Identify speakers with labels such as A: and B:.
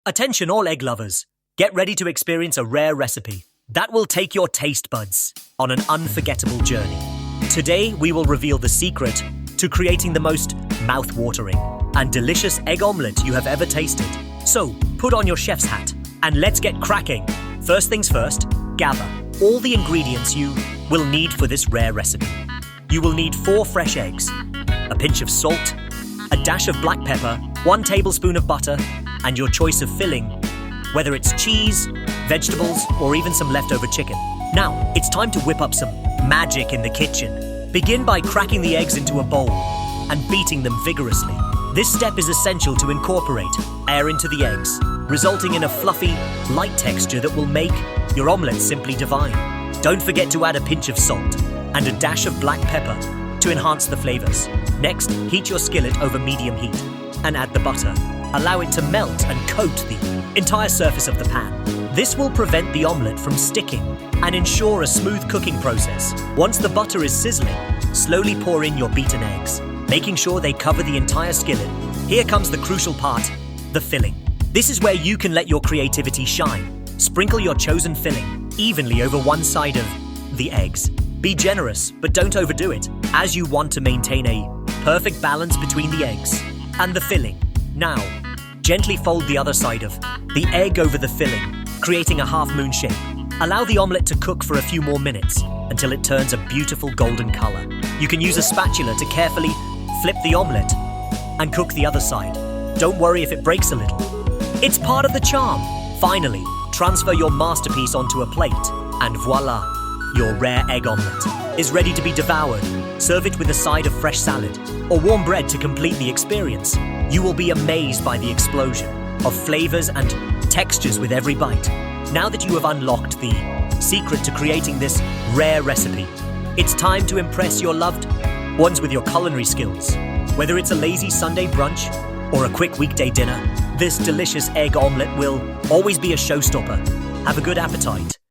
A: Attention all egg lovers. Get ready to experience a rare recipe that will take your taste buds on an unforgettable journey. Today, we will reveal the secret to creating the most mouth-watering and delicious egg omelette you have ever tasted. So, put on your chef's hat and let's get cracking. First things first, gather all the ingredients you will need for this rare recipe. You will need 4 fresh eggs, a pinch of salt, a dash of black pepper, 1 tablespoon of butter, and your choice of filling, whether it's cheese, vegetables, or even some leftover chicken. Now, it's time to whip up some magic in the kitchen. Begin by cracking the eggs into a bowl and beating them vigorously. This step is essential to incorporate air into the eggs, resulting in a fluffy, light texture that will make your omelette simply divine. Don't forget to add a pinch of salt and a dash of black pepper to enhance the flavors. Next, heat your skillet over medium heat and add the butter. Allow it to melt and coat the entire surface of the pan. This will prevent the omelette from sticking and ensure a smooth cooking process. Once the butter is sizzling, slowly pour in your beaten eggs, making sure they cover the entire skillet. Here comes the crucial part, the filling. This is where you can let your creativity shine. Sprinkle your chosen filling evenly over one side of the eggs. Be generous, but don't overdo it, as you want to maintain a perfect balance between the eggs and the filling. Now, gently fold the other side of the egg over the filling, creating a half-moon shape. Allow the omelette to cook for a few more minutes until it turns a beautiful golden color. You can use a spatula to carefully flip the omelette and cook the other side. Don't worry if it breaks a little. It's part of the charm. Finally, transfer your masterpiece onto a plate, and voila! Your rare egg omelette is ready to be devoured. Serve it with a side of fresh salad or warm bread to complete the experience. You will be amazed by the explosion of flavors and textures with every bite. Now that you have unlocked the secret to creating this rare recipe, it's time to impress your loved ones with your culinary skills. Whether it's a lazy Sunday brunch or a quick weekday dinner, this delicious egg omelette will always be a showstopper. Have a good appetite.